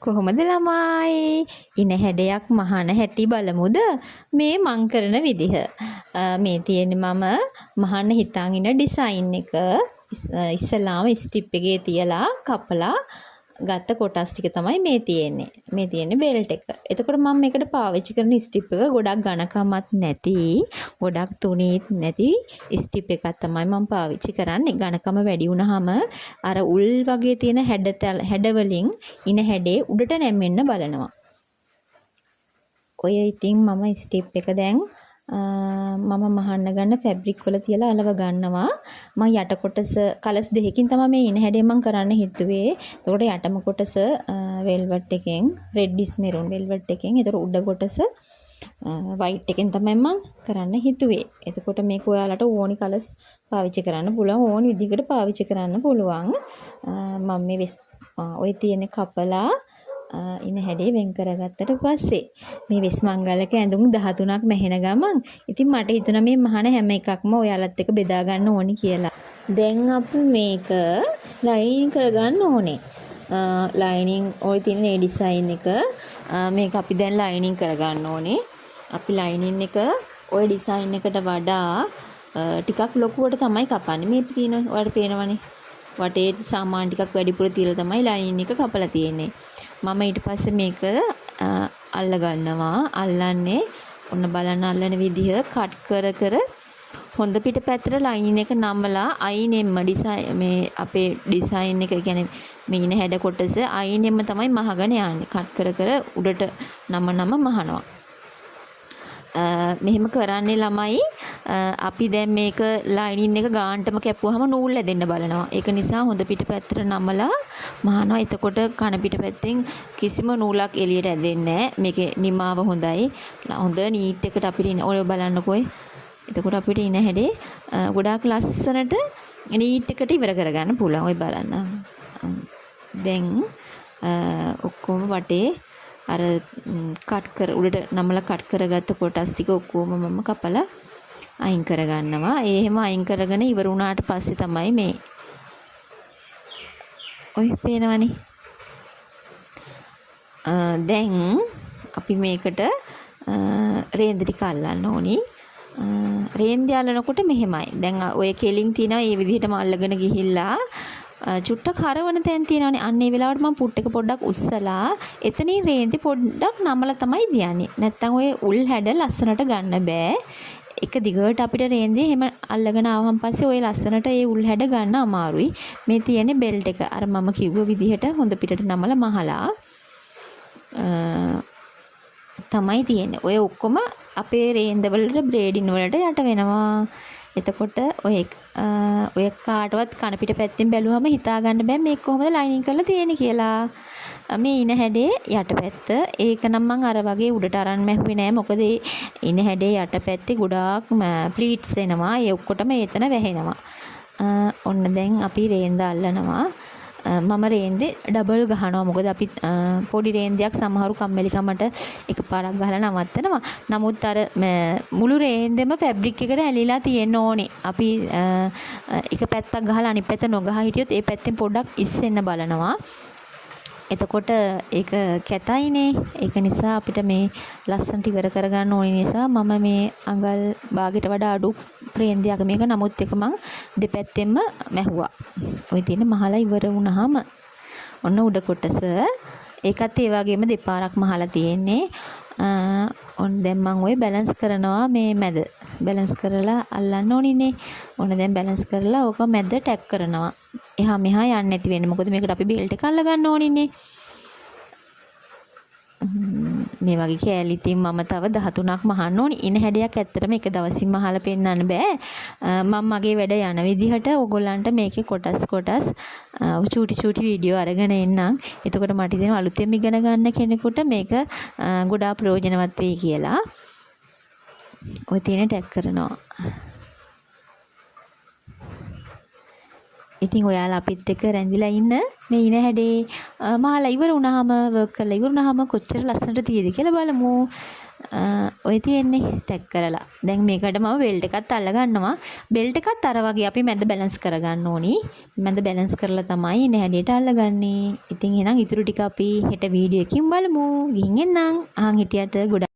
කොහොමද ළමයි? ඉන හැඩයක් මහන හැටි බලමුද? මේ මං කරන විදිහ. මේ තියෙන්නේ මම මහන්න හිතාන් ඉන්න ඩිසයින් එක. ඉස්සලාම ස්ටිප් එකේ තියලා කපලා ගත්ත කොටස් ටික තමයි මේ තියෙන්නේ. මේ තියෙන්නේ බෙල්ට් එක. එතකොට මම මේකට පාවිච්චි කරන ස්ටිප් එක ගොඩක් ඝනකමක් නැති, ගොඩක් තුනීත් නැති ස්ටිප් එකක් තමයි මම පාවිච්චි කරන්නේ. ඝනකම වැඩි වුණාම අර උල් වගේ තියෙන හැඩ වලින් ඉන හැඩේ උඩට නැමෙන්න බලනවා. ඔය ඉතින් මම ස්ටිප් එක දැන් මම මහන්න ගන්න ෆැබ්‍රික් වල තියලා අලව ගන්නවා. මම යට කොටස කලස් දෙකකින් තමයි මේ ඉන හැඩේ මම කරන්න හිතුවේ. එතකොට යටම කොටස වෙල්වට් එකෙන් රෙඩ්ඩිස් මෙරුන් වෙල්වට් එකෙන්, එතකොට උඩ කොටස වයිට් එකෙන් තමයි මම කරන්න හිතුවේ. එතකොට මේක ඔයාලට ඕනි කලස් පාවිච්චි කරන්න පුළුවන්, ඕනි විදිහකට පාවිච්චි කරන්න පුළුවන්. මම මේ ඔය තියෙන කපලා ඉන හැඩේ වෙන් කරගත්තට පස්සේ මේ වෙස් මංගලක ඇඳුම් 13ක් මැහෙන ගමන් ඉතින් මට හිතුණා මේ මහන හැම එකක්ම ඔයාලත් එක්ක බෙදා ගන්න ඕනි කියලා. දැන් අපි මේක ලයිනින් කරගන්න ඕනේ. ලයිනින් ඔය තියෙන මේ ඩිසයින් එක මේක අපි දැන් ලයිනින් කරගන්න ඕනේ. අපි ලයිනින් එක ඔය ඩිසයින් එකට වඩා ටිකක් ලොකුවට තමයි කපන්නේ. මේ තියෙන ඔයාලට පේනවනේ. වටේ සාමාන් ටිකක් වැඩිපුර තියලා තමයි ලයිනින් එක කපලා තියෙන්නේ. මම ඊට පස්සේ මේක අල්ල ගන්නවා. අල්ලන්නේ ඔන්න බලන්න අල්ලන විදිහ කට් කර හොඳ පිට පැත්තට ලයින් එක නම්මලා අයිනෙම්ම ඩිසයින් මේ අපේ ඩිසයින් එක කියන්නේ මේ ඉන හැඩ කොටස අයිනෙම්ම තමයි මහගෙන යන්නේ. කට් කර උඩට නම මහනවා. මෙහෙම කරන්නේ ළමයි අපි දැන් මේක ලයිනින් එක ගාන්ටම කැපුවාම නූල් ඇදෙන්න බලනවා. ඒක නිසා හොඳ පිට පැත්තට නමලා මහනවා. එතකොට කන පිට පැත්තෙන් කිසිම නූලක් එළියට ඇදෙන්නේ නැහැ. මේකේ නිමාව හොඳයි. හොඳ නීට් එකට අපිට ඔය බලන්නකෝ. එතකොට අපිට ඉන හැඩේ ගොඩාක් ලස්සනට නීට් එකට ඉවර කරගන්න පුළුවන්. ඔය බලන්න. දැන් ඔක්කොම වටේ අර කට් කර උඩට නමලා කට් කරගත්ත කොටස් ටික ඔක්කොම මම කපලා අයින් කරගන්නවා. එහෙම අයින් කරගෙන ඉවර වුණාට පස්සේ තමයි මේ ඔය පේනවනේ. දැන් අපි මේකට රේන්ද ටික අල්ලන්න ඕනි. රේන්ද අල්ලනකොට මෙහෙමයි. දැන් ඔය කෙලින් තියෙනවා මේ විදිහටම අල්ලගෙන ගිහිල්ලා චුට්ටක් හරවන තැන් තියෙනවානේ. අන්න ඒ වෙලාවට මම පුට් එක පොඩ්ඩක් උස්සලා එතනින් රේන්දි පොඩ්ඩක් නමලා තමයි දියන්නේ. නැත්තම් ඔය උල් හැඩ ලස්සනට ගන්න බෑ. එක දිගට අපිට රේන්දි එහෙම අල්ලගෙන ආවම පස්සේ ඔය ලස්සනට ඒ උල් හැඩ ගන්න අමාරුයි. මේ තියෙන්නේ බෙල්ට් එක. අර මම කිව්ව විදිහට හොඳ පිටට නමලා මහලා තමයි තියෙන්නේ. ඔය ඔක්කොම අපේ රේන්ද වලට බ්‍රේඩින් වලට යට වෙනවා. එතකොට ඔය කාටවත් කන පිට පැත්තෙන් බැලුවම හිතා ගන්න බෑ මේක කොහොමද ලයිනින් කරලා තියෙන්නේ කියලා. මේ ඉන හැඩේ යටපැත්ත ඒක නම් මම අර වගේ උඩට අරන් මැහුවේ නෑ. මොකද ඒ ඉන හැඩේ යටපැත්තේ ගොඩාක් ප්ලීට්ස් එනවා. ඒ ඔක්කොටම එතන වැහෙනවා. ඔන්න දැන් අපි රේන්ද අල්ලනවා. මම රේන්දේ ඩබල් ගහනවා. මොකද අපි පොඩි රේන්දයක් සමහරු කම්මැලිකමට එකපාරක් ගහලා නවත්තනවා. නමුත් අර මුළු රේන්දෙම ෆැබ්‍රික් එකට ඇලිලා තියෙන්න ඕනේ. අපි එක පැත්තක් ගහලා අනිත් පැත්ත නොගහ හිටියොත් ඒ පැත්තෙන් පොඩ්ඩක් ඉස්සෙන්න බලනවා. එතකොට ඒක කැතයිනේ. ඒක නිසා අපිට මේ ලස්සනට ඉවර කරගන්න ඕනේ නිසා මම මේ අඟල් භාගයට වඩා අඩු රේන්දයක් මේක. නමුත් ඒක මං දෙපැත්තෙන්ම මැහුවා. ওই තියෙන මහලා ඉවර වුණාම ඔන්න උඩ කොටස ඒකත් ඒ වගේම දෙපාරක් මහලා තියෙන්නේ. ඔන්න දැන් මම ওই බැලන්ස් කරනවා මේ මැද. බැලන්ස් කරලා අල්ලන්න ඕනිනේ. ඔන්න දැන් බැලන්ස් කරලා ඕක මැද ටැග් කරනවා. එහා මෙහා යන්නේ නැති වෙන්නේ. මොකද මේකට අපි බෙල්ට් එක අල්ල ගන්න ඕනිනේ. මේ වගේ කෑලි ඉතින් මම තව 13ක් මහන්න ඕනි. ඉන හැඩයක් ඇත්තටම එක දවසින් මහලා පෙන්නන්න බෑ. මම මගේ වැඩ යන විදිහට ඕගොල්ලන්ට මේකේ කොටස් චූටි වීඩියෝ අරගෙන එන්නම්. එතකොට මට ඉතින් අලුතෙන් ඉගෙන ගන්න කෙනෙකුට මේක ගොඩාක් ප්‍රයෝජනවත් වෙයි කියලා. ඔය තියෙන ටැග් කරනවා. ඉතින් ඔයාලා අපිත් එක්ක රැඳිලා ඉන්න මේ ඉන හැඩේ මහලා ඉවර වුණාම වර්ක් කරලා ඉවර වුණාම කොච්චර ලස්සනට තියෙද කියලා බලමු. ඔය තියෙන්නේ ටැග් කරලා. දැන් මේකට මම බෙල්ට් එකත් අල්ල ගන්නවා. බෙල්ට් එකත් අර වගේ අපි මැද බැලන්ස් කරගන්න ඕනි. මැද බැලන්ස් කරලා තමයි ඉන හැඩයට අල්ලගන්නේ. ඉතින් එහෙනම් ඊටු ටික අපි හෙට වීඩියෝ එකකින් බලමු. ගිහින් එන්නම්. අහන් හිටියට ගොඩක්